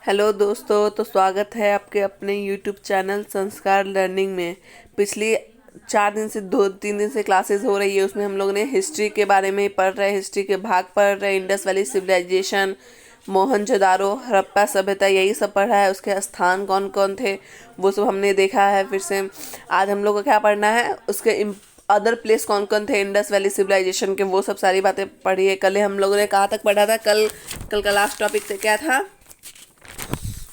Hello दोस्तों, तो स्वागत है आपके अपने यूट्यूब चैनल संस्कार लर्निंग में। पिछली 4 दिन से 2-3 दिन से क्लासेस हो रही है। उसमें हम लोग ने हिस्ट्री के बारे में पढ़ रहे, हिस्ट्री के भाग पढ़ रहे, Indus valley civilisation, Mohenjodaro, Harappa सभ्यता, यही सब पढ़ा है। उसके स्थान कौन कौन थे वो सब हमने देखा है। फिर से आज हम लोग को क्या पढ़ना है, उसके अदर प्लेस कौन कौन थे इंडस वैली सिविलाइजेशन के, वो सब सारी बातें पढ़ी है। कल हम लोगों ने कहाँ तक पढ़ा था? कल का लास्ट टॉपिक से क्या था?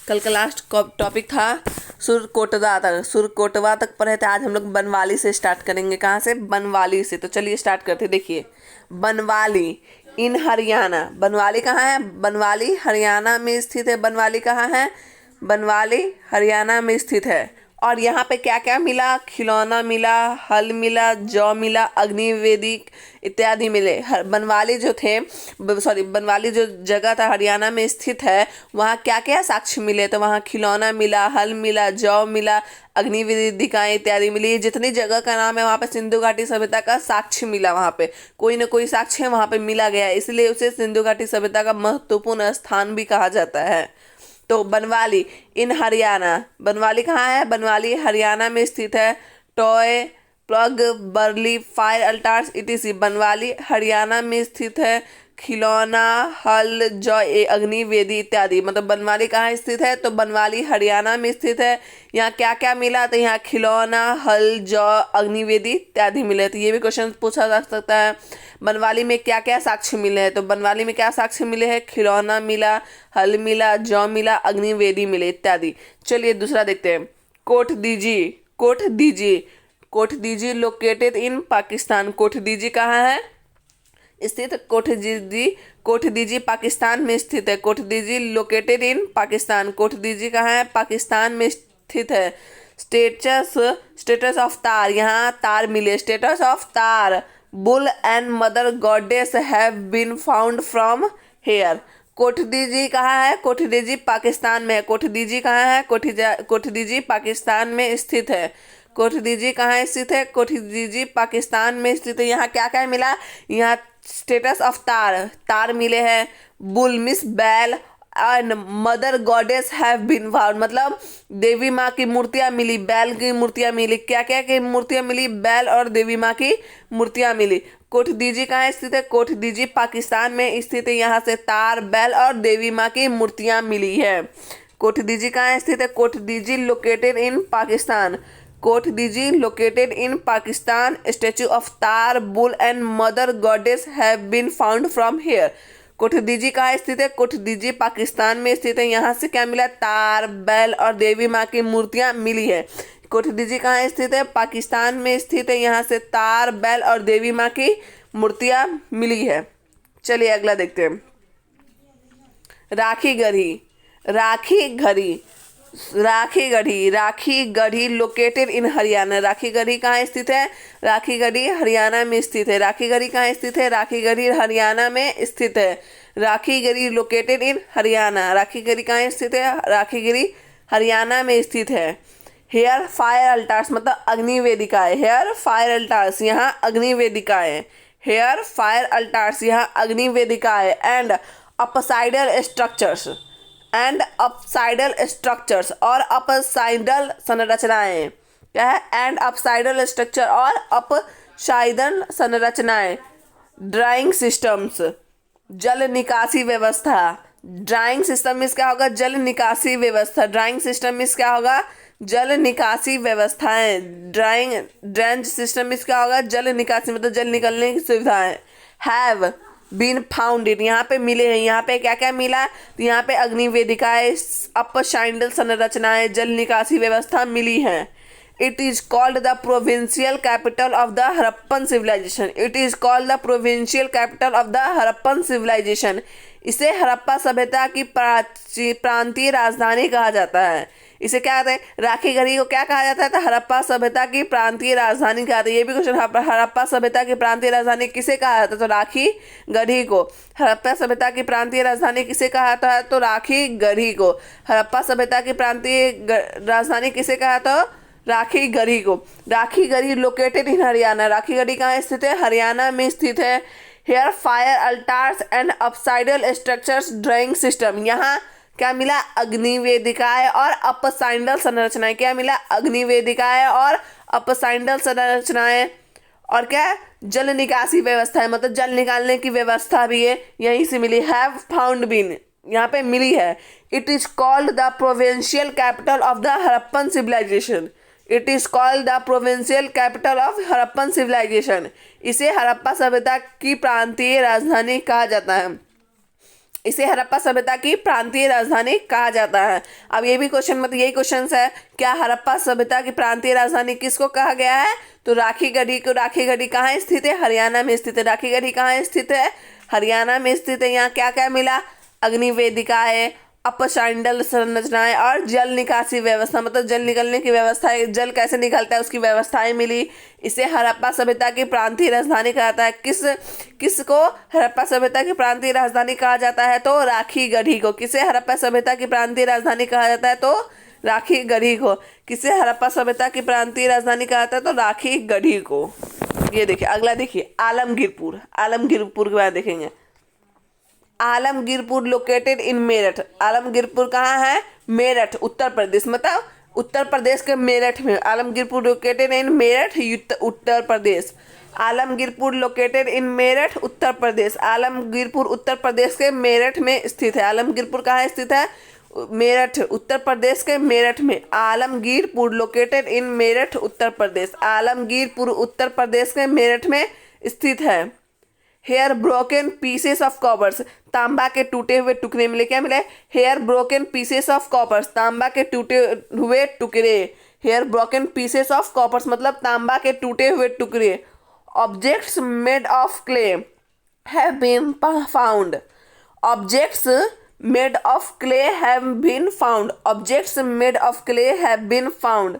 कल का लास्ट टॉपिक था सुरकोटवा तक पढ़े थे। आज हम लोग बनवाली से स्टार्ट करेंगे। कहाँ से? बनवाली से। तो चलिए स्टार्ट करते। देखिए, बनवाली इन हरियाणा। बनवाली कहाँ है? बनवाली हरियाणा में स्थित है। बनवाली कहाँ है? बनवाली हरियाणा में स्थित है। और यहाँ पे क्या क्या मिला? खिलौना मिला, हल मिला, जौ मिला, अग्निवेदिक इत्यादि मिले। बनवाली जो थे, बनवाली जो जगह था हरियाणा में स्थित है, वहाँ क्या क्या साक्ष्य मिले? तो वहाँ खिलौना मिला, हल मिला, जौ मिला, अग्निवेदिकाएं इत्यादि मिली। जितनी जगह का नाम है वहाँ पे सिंधु घाटी सभ्यता का साक्ष्य मिला। वहाँ पे कोई ना कोई साक्ष्य वहाँ पे मिला गया, इसलिए उसे सिंधु घाटी सभ्यता का महत्वपूर्ण स्थान भी कहा जाता है। तो बनवाली इन हरियाणा। बनवाली कहाँ है? बनवाली हरियाणा में स्थित है। Toy plough barley fire altars etc. Banawali Haryana में स्थित है। खिलौना, हल, जौ, अग्निवेदी इत्यादि। मतलब बनवाली कहाँ स्थित है? तो बनवाली हरियाणा में स्थित है। यहाँ क्या क्या मिला? तो यहाँ खिलौना, हल, जौ, अग्निवेदी इत्यादि मिले। तो ये भी क्वेश्चन पूछा जा सकता है। बनवाली में क्या क्या साक्ष्य मिले हैं? तो बनवाली में क्या साक्ष्य मिले हैं? खिलौना मिला, हल मिला, जौ मिला, अग्निवेदी मिले इत्यादि। चलिए दूसरा देखते हैं। कोटदीजी। Kotdiji Kotdiji located in Pakistan. कोटदीजी कहाँ है स्थित? कोटदीजी पाकिस्तान में स्थित है। Kotdiji located in Pakistan. कोटदीजी कहाँ है? पाकिस्तान में स्थित है। स्टेटस ऑफ तार। यहाँ तार मिले। स्टेटस ऑफ तार। Bull and mother goddess have been found from here. Kotdiji कहाँ है? कोटदीजी पाकिस्तान में है। कोटदीजी कहाँ है? कोटदीजी पाकिस्तान में स्थित है। कोटदीजी कहाँ स्थित है? कोटदीजी पाकिस्तान में स्थित है। यहाँ क्या क्या मिला? यहाँ स्टेटस ऑफ तार, तार मिले हैं। बुल मिस बैल and mother goddess have been found, मतलब देवी माँ की मूर्तियाँ मिली, बैल की मूर्तियाँ मिली। क्या क्या की मूर्तियाँ मिली? बैल और देवी माँ की मूर्तियाँ मिली। कोटदीजी कहाँ स्थित है? कोटदीजी पाकिस्तान में स्थित है। यहाँ से तार, बैल और देवी माँ की मूर्तियाँ मिली है। कोटदीजी कहाँ स्थित है? Kotdiji located in Pakistan. Kotdiji located in Pakistan. Statue of तार, bull and mother goddess have been found from here. Kotdiji कहाँ स्थित है? कोटदीजी पाकिस्तान में स्थित है। यहाँ से क्या मिला? तार, बैल और देवी माँ की मूर्तियाँ मिली है। कोटदीजी कहाँ स्थित है? पाकिस्तान में स्थित है। यहाँ से तार, बैल और देवी माँ की मूर्तियाँ मिली है। चलिए अगला देखते हैं। राखी गढ़ी। Rakhi Garhi Rakhi Garhi located in Haryana. राखी गढ़ी कहाँ स्थित है? राखी गढ़ी हरियाणा में स्थित है। राखी गढ़ी कहाँ स्थित है? राखी गढ़ी हरियाणा में स्थित है। Rakhi Garhi located in Haryana. राखी गढ़ी कहाँ स्थित है? राखी गढ़ी हरियाणा में स्थित है। हेयर फायर अल्टार्स, मतलब अग्निवेदिकाएं। हेयर फायर अल्टार्स, यहाँ अग्निवेदिकाएं। हेयर फायर अल्टार्स, यहाँ अग्निवेदिकाएं। एंड अपसाइडल स्ट्रक्चर्स और अपसाइडल संरचनाएं। क्या है? एंड अपसाइडल स्ट्रक्चर और अपसाइडल संरचनाएं। ड्राइंग सिस्टम्स, जल निकासी व्यवस्था। ड्राइंग सिस्टम में क्या होगा? जल निकासी व्यवस्था। ड्राइंग सिस्टम में क्या होगा? जल निकासी व्यवस्थाएं। ड्रेंज सिस्टम में क्या होगा? जल निकासी, मतलब जल निकलने की सुविधाएं। हैव बीन फाउंडेड, यहाँ पे मिले हैं। यहाँ पे क्या क्या मिला? तो यहाँ पे अग्निवेदिकाएं, अपसाइडल संरचनाएं, जल निकासी व्यवस्था मिली है। It is called the provincial capital of the Harappan civilisation. It is called the provincial capital of the Harappan civilisation. इसे हड़प्पा सभ्यता की प्रांतीय राजधानी कहा जाता है। इसे क्या कहते हैं? राखी गढ़ी को क्या कहा जाता है? तो हड़प्पा सभ्यता की प्रांतीय राजधानी कहा जाता है। ये भी क्वेश्चन, हड़प्पा सभ्यता की प्रांतीय राजधानी किसे कहा जाता है? तो राखी गढ़ी को। हड़प्पा सभ्यता की प्रांतीय राजधानी किसे कहा जाता है? तो राखी गढ़ी को। हड़प्पा सभ्यता की प्रांतीय राजधानी किसे कहा था? राखी गढ़ी को। Rakhi Garhi located in Haryana. राखी गढ़ी कहाँ स्थित है? हरियाणा में स्थित है। Here fire altars and apsidal structures drainage system, यहाँ क्या मिला? अग्निवेदिकाएं और अपसाइडल संरचनाएं। क्या मिला? अग्निवेदिकाएं और अपसाइडल संरचनाएं। और क्या है? जल निकासी व्यवस्था है, मतलब जल निकालने की व्यवस्था भी है, यहीं से मिली। हैव फाउंड बीन, यहाँ पे मिली है। It is called the provincial capital of the Harappan civilisation. It is called the provincial capital of Harappan civilisation. इसे हड़प्पा सभ्यता की प्रांतीय राजधानी कहा जाता है। इसे हड़प्पा सभ्यता की प्रांतीय राजधानी कहा जाता है। अब ये भी क्वेश्चन, मतलब यही क्वेश्चन है, क्या हड़प्पा सभ्यता की प्रांतीय राजधानी किसको कहा गया है? तो राखीगढ़ी को। राखीगढ़ी कहाँ स्थित है? हरियाणा में स्थित है। राखीगढ़ी कहाँ स्थित है? हरियाणा में स्थित है। यहाँ क्या क्या मिला? अग्निवेदिकाएं, अपसाइडल संरचनाएं और जल निकासी व्यवस्था, मतलब जल निकलने की व्यवस्था है, जल कैसे निकलता है उसकी व्यवस्थाएं मिली। इसे हड़प्पा सभ्यता की प्रांतीय राजधानी कहा जाता है। किसको हड़प्पा सभ्यता की प्रांतीय राजधानी कहा जाता है? तो राखीगढ़ी को। किसे हड़प्पा सभ्यता की प्रांतीय राजधानी कहा जाता है? तो राखीगढ़ी को। किसे हड़प्पा सभ्यता की प्रांतीय राजधानी कहा जाता है? तो राखीगढ़ी को। ये देखिए अगला, देखिए आलमगीरपुर। आलमगीरपुर के बाद देखेंगे। Alamgirpur located in Meerut. आलमगीरपुर कहाँ है? मेरठ, उत्तर प्रदेश, मतलब उत्तर प्रदेश के मेरठ में। Alamgirpur located in Meerut, Uttar Pradesh. Alamgirpur located in Meerut, Uttar Pradesh. Alamgirpur Uttar Pradesh के मेरठ में स्थित है। आलमगीरपुर कहाँ स्थित है? मेरठ, उत्तर प्रदेश के मेरठ में। Alamgirpur located in Meerut, Uttar Pradesh. आलमगीरपुर उत्तर प्रदेश के मेरठ में स्थित है। Here broken pieces of coppers. तांबा के टूटे हुए टुकड़े मिले। क्या मिले? Here broken pieces of coppers, तांबा के टूटे हुए टुकड़े। Here broken pieces of coppers मतलब तांबा के टूटे हुए टुकड़े। Objects made of clay have been found. Objects made of clay have been found. Objects made of clay have been found.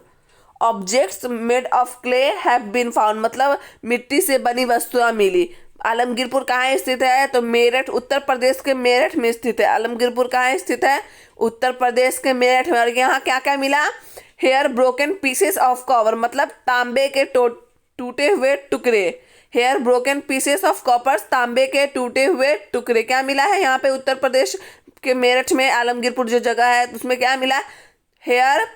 Objects made of clay have been found मतलब मिट्टी से बनी वस्तुएं मिली। आलमगीरपुर कहाँ स्थित है? तो मेरठ, उत्तर प्रदेश के मेरठ में स्थित है। आलमगीरपुर कहाँ स्थित है? उत्तर प्रदेश के मेरठ में। और यहाँ क्या क्या मिला? Here broken pieces of copper मतलब तांबे के टूटे हुए टुकड़े। Here broken pieces of copper, तांबे के टूटे हुए टुकड़े। क्या मिला है यहाँ पे? उत्तर प्रदेश के मेरठ में आलमगीरपुर जो जगह है उसमें क्या मिला? Here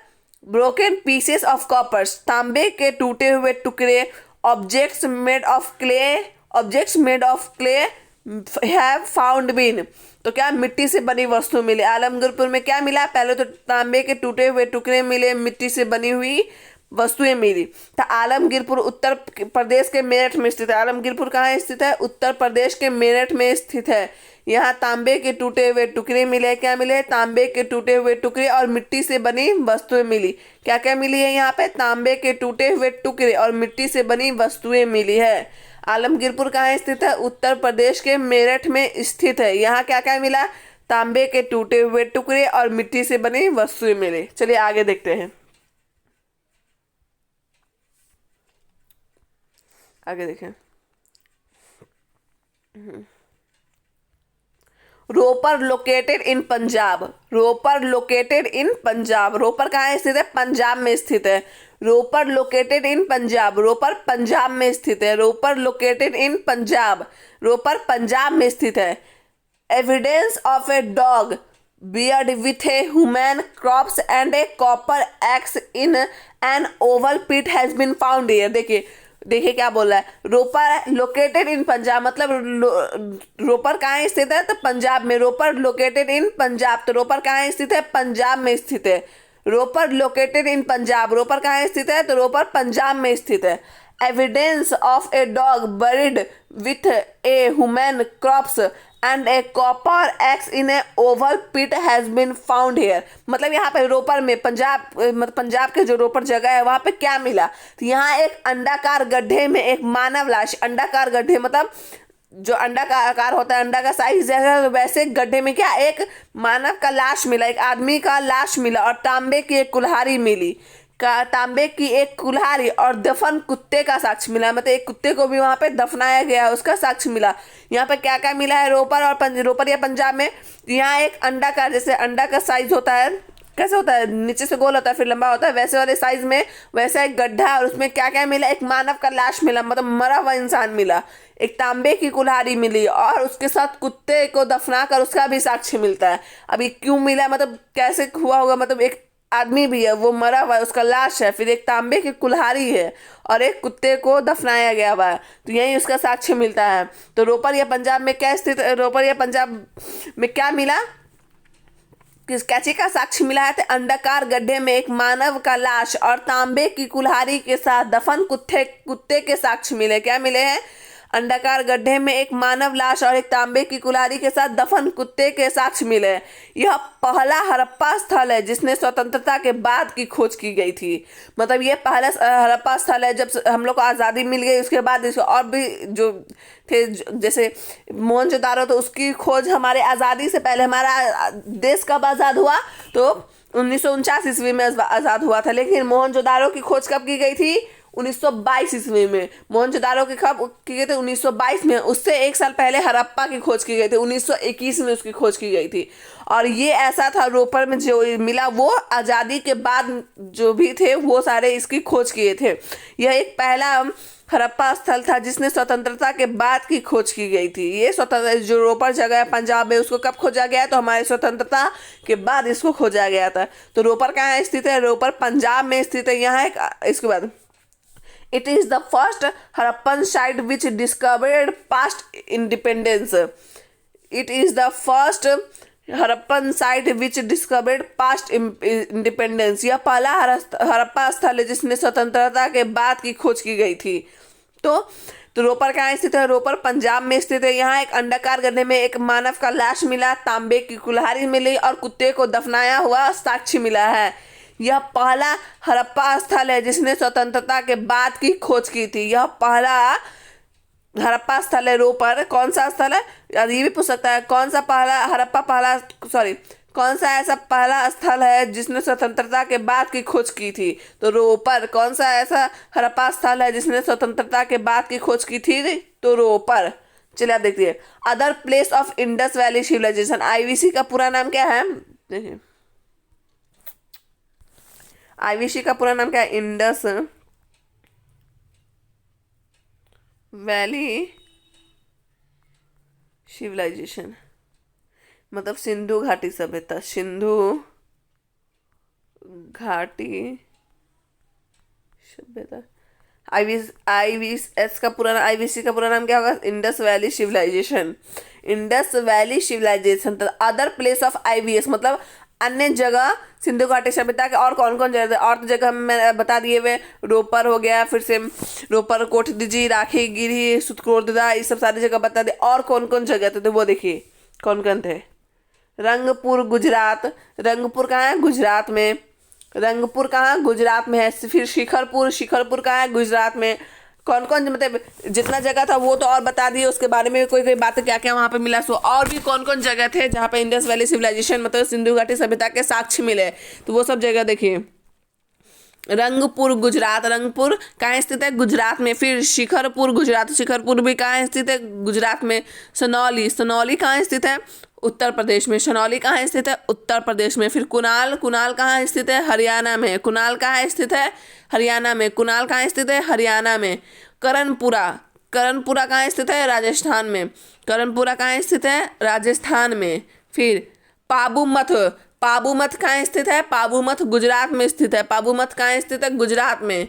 broken pieces of copper, तांबे के टूटे हुए टुकड़े। Objects made of clay have found been तो क्या? मिट्टी से बनी वस्तु मिले। आलमगीरपुर में क्या मिला? पहले तो तांबे के टूटे हुए टुकड़े मिले, मिट्टी से बनी हुई वस्तुएं मिली। तो आलमगीरपुर उत्तर प्रदेश के मेरठ में स्थित है। आलमगीरपुर कहाँ स्थित है? उत्तर प्रदेश के मेरठ में स्थित है। यहाँ तांबे के टूटे हुए टुकड़े मिले। क्या मिले? तांबे के टूटे हुए टुकड़े और मिट्टी से बनी वस्तुएं मिली। क्या क्या मिली है यहाँ पे? तांबे के टूटे हुए टुकड़े और मिट्टी से बनी वस्तुएं मिली है। आलमगीरपुर कहाँ स्थित है? उत्तर प्रदेश के मेरठ में स्थित है। यहाँ क्या क्या मिला? तांबे के टूटे हुए टुकड़े और मिट्टी से बनी वस्तुएं मिले। चलिए आगे देखते हैं। आगे देखें। Ropar located in Punjab. Ropar located in Punjab. Ropar कहाँ स्थित है? पंजाब में स्थित है। Ropar located in Punjab. रोपर पंजाब में स्थित है। Ropar located in Punjab. रोपर पंजाब में स्थित है। Evidence of a dog buried with a human corpse and a copper axe in an oval pit has been found here. देखिए क्या बोल रहा है? रोपर लोकेटेड इन पंजाब मतलब रोपर कहाँ स्थित है? तो पंजाब में। रोपर लोकेटेड इन पंजाब तो रोपर कहाँ स्थित है? पंजाब में स्थित है। Ropar located in Punjab. रोपर कहाँ स्थित है? तो रोपर पंजाब में स्थित है। Evidence of a dog buried with a human corpse and a copper axe in a oval pit has been found here मतलब यहाँ पे रोपर में पंजाब के जो रोपर जगह है वहाँ पे क्या मिला? तो यहाँ एक अंडाकार गड्ढे में एक मानव लाश, अंडाकार गड्ढे मतलब जो अंडा का आकार होता है, अंडा का साइज जैसा, वैसे गड्ढे में क्या एक मानव का लाश मिला, एक आदमी का लाश मिला और तांबे की एक कुल्हाड़ी मिली। तांबे की एक कुल्हाड़ी और दफन कुत्ते का साक्ष्य मिला, मतलब एक कुत्ते को भी वहाँ पे दफनाया गया है उसका साक्ष्य मिला। यहाँ पे क्या क्या मिला है? रोपर या पंजाब में यहाँ एक अंडा का, जैसे अंडा का साइज होता है, कैसे होता है, नीचे से गोल होता है फिर लंबा होता है, वैसे वाले साइज में वैसा एक गड्ढा और उसमें क्या क्या मिला? एक मानव का लाश मिला, मतलब मरा हुआ इंसान मिला। एक तांबे की कुल्हाड़ी मिली और उसके साथ कुत्ते को दफनाकर उसका भी साक्ष्य मिलता है। अब ये क्यों मिला, मतलब कैसे हुआ होगा, मतलब एक आदमी भी है, वो मरा हुआ है, उसका लाश है, फिर एक तांबे की कुल्हाड़ी है और एक कुत्ते को दफनाया गया हुआ है, तो यही उसका साक्ष्य मिलता है। तो रोपर या पंजाब में क्या स्थित, रोपर या पंजाब में क्या मिला, किस कैची का साक्ष्य मिला है, तो अंडाकार गड्ढे में एक मानव का लाश और तांबे की कुल्हाड़ी के साथ दफन कुत्ते कुत्ते के साक्ष्य मिले। क्या मिले हैं, अंडाकार गड्ढे में एक मानव लाश और एक तांबे की कुल्हाड़ी के साथ दफन कुत्ते के साक्ष्य मिले। यह पहला हड़प्पा स्थल है जिसने स्वतंत्रता के बाद की खोज की गई थी। मतलब ये पहला हड़प्पा स्थल है जब हम लोग को आज़ादी मिल गई, उसके बाद इसको और भी जो थे, जैसे मोहनजोदारो, तो उसकी खोज हमारे आज़ादी से पहले, हमारा देश कब आज़ाद हुआ, तो 1949 ईस्वी में आज़ाद हुआ था। लेकिन मोहनजोदारो की खोज कब की गई थी, 1922 ईस्वी में। मोहनजोदारो की कब की गई थी, 1922 में। उससे एक साल पहले हड़प्पा की खोज की गई थी, 1921 में उसकी खोज की गई थी। और ये ऐसा था, रोपर में जो मिला वो आज़ादी के बाद जो भी थे वो सारे इसकी खोज किए थे। यह एक पहला हड़प्पा स्थल था जिसने स्वतंत्रता के बाद की खोज की गई थी। ये स्वतंत्र जो रोपर जगह है पंजाब में, उसको कब खोजा गया, तो हमारे स्वतंत्रता के बाद इसको खोजा गया था। तो रोपर कहाँ स्थित है, रोपर पंजाब में स्थित है। यहाँ एक इसके बाद It is the first Harappan site which discovered past independence. It is the first Harappan site which discovered past independence. यह पहला हड़प्पा स्थल है जिसने स्वतंत्रता के बाद की खोज की गई थी। तो रोपर कहाँ स्थित है, रोपर पंजाब में स्थित है। यहाँ एक अंडाकार गड्ढे में एक मानव का लाश मिला, तांबे की कुल्हाड़ी मिली और कुत्ते को दफनाया हुआ साक्ष्य मिला है। यह पहला हड़प्पा स्थल है जिसने स्वतंत्रता के बाद की खोज की थी। यह पहला हड़प्पा स्थल है रोपर। कौन सा स्थल है, ये भी पूछ सकता है, कौन सा पहला हड़प्पा कौन सा ऐसा पहला स्थल है जिसने स्वतंत्रता के बाद की खोज की थी, तो रोपर। कौन सा ऐसा हड़प्पा स्थल है जिसने स्वतंत्रता के बाद की खोज की थी, तो रोपर। चलिए आप देखिए, other place of Indus valley civilisation, IVC का पूरा नाम क्या है, देखिए आईवीसी का पूरा नाम क्या है, इंडस वैली सिविलाइजेशन, मतलब सिंधु घाटी सभ्यता, सिंधु घाटी सभ्यता। आईवीएस का पूरा आईवीसी का पूरा नाम क्या होगा, Indus valley civilisation. Indus valley civilisation. तो अदर प्लेस ऑफ आईवीएस मतलब अन्य जगह सिंधु घाटी सभ्यता के और कौन कौन जगह, और तो जगह मैं बता दिए हुए, रोपर हो गया, फिर से रोपर, कोटदीजी, राखी गिरी, सुतकोटदा, ये सब सारी जगह बता दिए। और कौन कौन जगह थे, तो वो देखिए कौन कौन थे। रंगपुर गुजरात, रंगपुर कहाँ है, गुजरात में। रंगपुर कहाँ, गुजरात में है। फिर शिखरपुर, शिखरपुर कहाँ है, गुजरात में। कौन कौन, मतलब जितना जगह था वो तो और बता दिए, उसके बारे में कोई कोई बातें क्या क्या वहाँ पे मिला, सो और भी कौन कौन जगह थे जहाँ पे इंडस वैली सिविलाइजेशन मतलब सिंधु घाटी सभ्यता के साक्ष्य मिले, तो वो सब जगह देखिए। रंगपुर गुजरात, रंगपुर कहाँ स्थित है, गुजरात में। फिर शिखरपुर गुजरात, शिखरपुर भी कहाँ स्थित है, गुजरात में। सनौली, सनौली कहाँ स्थित है, उत्तर प्रदेश में। सनौली कहाँ स्थित है, उत्तर प्रदेश में। फिर कुनाल, कुनाल कहाँ स्थित है, हरियाणा में। कुनाल कहाँ स्थित है, हरियाणा में। कुनाल कहाँ स्थित है, हरियाणा में। करणपुरा, करणपुरा कहाँ स्थित है, राजस्थान में। करणपुरा कहाँ स्थित है, राजस्थान में। फिर पाबूमथ, पाबूमथ कहाँ स्थित है, पाबूमथ गुजरात में स्थित है। पाबूमथ कहाँ स्थित है, गुजरात में।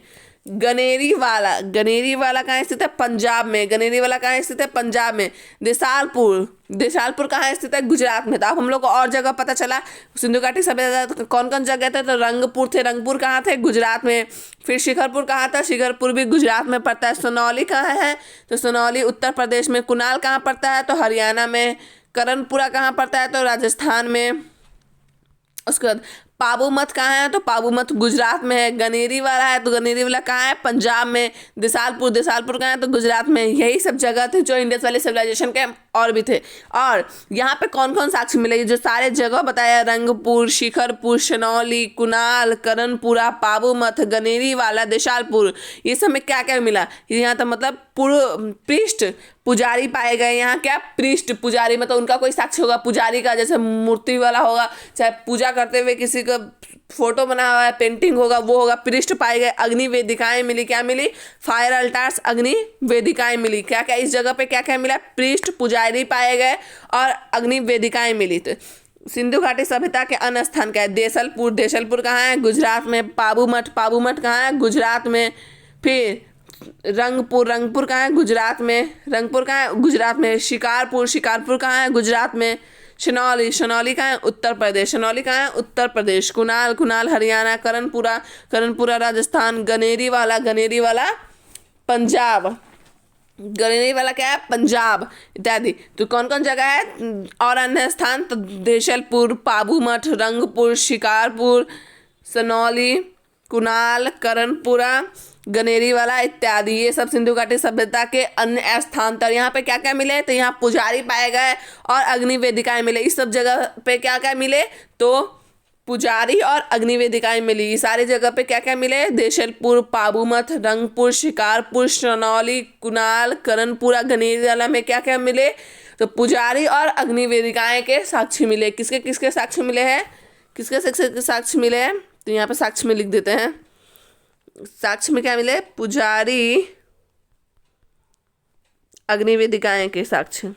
गनेरी वाला, गनेरी वाला कहाँ स्थित है, पंजाब में। गनेरी वाला कहाँ स्थित है, पंजाब में। देसालपुर, देसालपुर कहाँ स्थित है, गुजरात में। तो अब हम लोग को और जगह पता चला सिंधु घाटी सभ्यता कौन कौन जगह थे, तो रंगपुर थे, रंगपुर कहाँ थे, गुजरात में। फिर शिखरपुर कहाँ था, शिखरपुर भी गुजरात में पड़ता है। सनौली कहाँ है, तो सनौली उत्तर प्रदेश में। कुनाल कहाँ पड़ता है, तो हरियाणा में। करणपुरा कहाँ पड़ता है, तो राजस्थान में। उसके बाद पाबूमथ कहाँ है, तो पाबूमथ गुजरात में है। गनेरी वाला है, तो गनेरी वाला कहाँ है, पंजाब में। देसालपुर, देसालपुर कहाँ है, तो गुजरात में। यही सब जगह थे जो इंडस वैली सिविलाइजेशन के और भी थे। और यहाँ पे कौन कौन साक्ष्य मिले, जो सारे जगह बताया, रंगपुर, शिखरपुर, सनौली, कुनाल, करणपुरा, पाबूमथ, गनेरी वाला, देसालपुर, ये सब में क्या क्या मिला, यहाँ तो मतलब पृष्ठ पुजारी पाए गए। यहाँ क्या, पृष्ठ पुजारी, मतलब उनका कोई साक्ष्य होगा पुजारी का, जैसे मूर्ति वाला होगा, चाहे पूजा करते हुए किसी का फोटो बना हुआ है, पेंटिंग होगा, वो होगा। पृष्ठ पाए गए, अग्नि वेदिकाएं मिली। क्या मिली? फायर अल्टार्स, अग्नि वेदिकाएं मिली। क्या क्या इस जगह पे क्या क्या मिला? पृष्ठ, पुजारी पाए गए और अग्नि वेदिकाएं मिली। तो सिंधु घाटी सभ्यता के अन्य स्थान क्या है? देशलपुर, देशलपुर कहाँ है? गुजरात में। पाबूमठ, पाबूमठ कहाँ है? गुजरात में। फिर रंगपुर, रंगपुर कहाँ है? गुजरात में। रंगपुर कहाँ है? गुजरात में। शिकारपुर, शिकारपुर कहाँ है? गुजरात में। शनौली, शनौली कहाँ है? उत्तर प्रदेश। शनौली कहाँ है? उत्तर प्रदेश। कुनाल, कुनाल हरियाणा। करणपुरा, करणपुरा राजस्थान। गनेरी वाला, गनेरी वाला पंजाब। गनेरी वाला क्या है? पंजाब इत्यादि। तो कौन कौन जगह है और अन्य स्थान? तो देशलपुर, पाबूमठ, रंगपुर, शिकारपुर, सनौली, कुनाल, करणपुरा, गनेरी वाला इत्यादि, ये सब सिंधु घाटी सभ्यता के अन्य स्थान थे। यहाँ पे क्या क्या मिले? तो यहाँ पुजारी पाए गए और अग्नि वेदिकाएं मिले। इस सब जगह पे क्या क्या मिले? तो पुजारी और अग्नि वेदिकाएं मिली। सारी जगह पे क्या क्या मिले? देशलपुर, पाबूमठ, रंगपुर, शिकारपुर, सनौली, कुनाल, करणपुरा, गनेरी वाला में क्या क्या मिले? तो पुजारी और अग्नि वेदिकाएं के साक्ष्य मिले। किसके किसके साक्ष्य मिले हैं? किसके साक्ष्य मिले हैं? तो यहाँ पे साक्ष्य में लिख देते हैं। साक्ष्य में क्या मिले? पुजारी, अग्नि वेदिकाएं के साक्ष्य,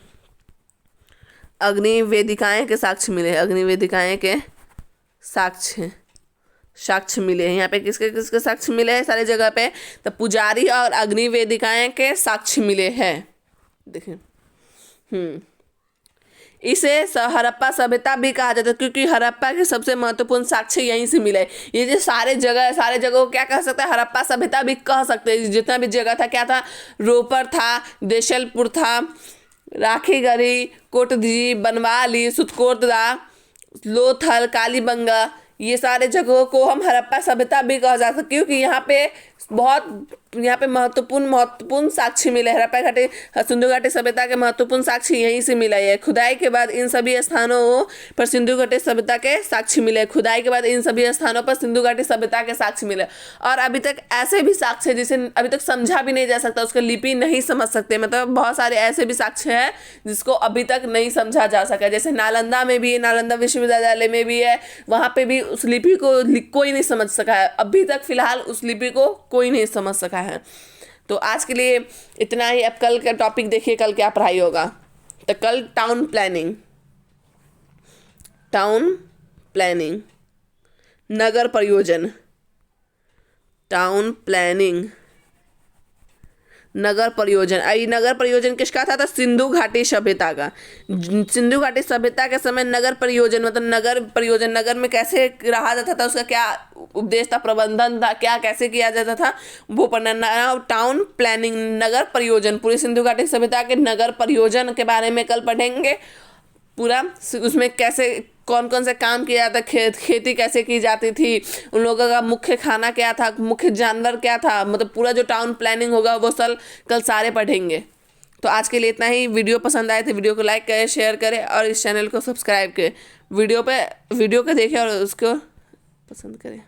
अग्नि वेदिकाएं के साक्ष्य मिले। अग्नि वेदिकाएं के साक्ष्य, साक्ष्य मिले हैं। यहाँ पे किसके किसके साक्ष्य मिले हैं सारी जगह पे? तो पुजारी और अग्नि वेदिकाएं के साक्ष्य मिले हैं। देखिए इसे हड़प्पा सभ्यता भी कहा जाता है, क्योंकि हड़प्पा के सबसे महत्वपूर्ण साक्ष्य यहीं से मिले। ये जो सारे जगह को क्या कह सकते हैं? हड़प्पा सभ्यता भी कह सकते हैं। जितना भी जगह था, क्या था? रोपर था, देशलपुर था, राखीगढ़ी, कोटदी, बनवाली, सुतकोटदा, लोथल, कालीबंगा, ये सारे जगहों को हम हड़प्पा सभ्यता भी कहा जा सकता है, क्योंकि यहाँ पे महत्वपूर्ण साक्ष्य मिले। हड़प्पा घाटी सिंधु घाटी सभ्यता के महत्वपूर्ण साक्ष्य यहीं से मिला है। खुदाई के बाद इन सभी स्थानों पर सिंधु घाटी सभ्यता के साक्ष्य मिले। खुदाई के बाद इन सभी स्थानों पर सिंधु घाटी सभ्यता के साक्ष्य मिले। और अभी तक ऐसे भी साक्ष्य जिसे अभी तक समझा भी नहीं जा सकता, उसका लिपि नहीं समझ सकते। मतलब बहुत सारे ऐसे भी साक्ष्य हैं जिसको अभी तक नहीं समझा जा सका। जैसे नालंदा में भी है, नालंदा विश्वविद्यालय में भी है, वहाँ पे भी उस लिपि को कोई नहीं समझ सका है। अभी तक फिलहाल उस लिपि को कोई नहीं समझ सका है। तो आज के लिए इतना ही। अब कल का टॉपिक देखिए, कल क्या पढ़ाई होगा। तो कल टाउन प्लानिंग, टाउन प्लानिंग, नगर परियोजन, टाउन प्लानिंग, नगर परियोजन। आई नगर परियोजन किसका था? तो सिंधु घाटी सभ्यता का। सिंधु घाटी सभ्यता के समय नगर परियोजन, मतलब नगर परियोजन, नगर में कैसे रहा जाता था, उसका क्या उद्देश्य था, प्रबंधन था, क्या कैसे किया जाता था, वो पढ़ना। टाउन प्लानिंग, नगर परियोजन, पूरी सिंधु घाटी सभ्यता के नगर परियोजन के बारे में कल पढ़ेंगे पूरा। उसमें कैसे कौन कौन से काम किया जाता, खेती कैसे की जाती थी, उन लोगों का मुख्य खाना क्या था, मुख्य जानवर क्या था, मतलब पूरा जो टाउन प्लानिंग होगा वो कल सारे पढ़ेंगे। तो आज के लिए इतना ही। वीडियो पसंद आए तो वीडियो को लाइक करें, शेयर करें और इस चैनल को सब्सक्राइब करें। वीडियो को देखें और उसको पसंद करें।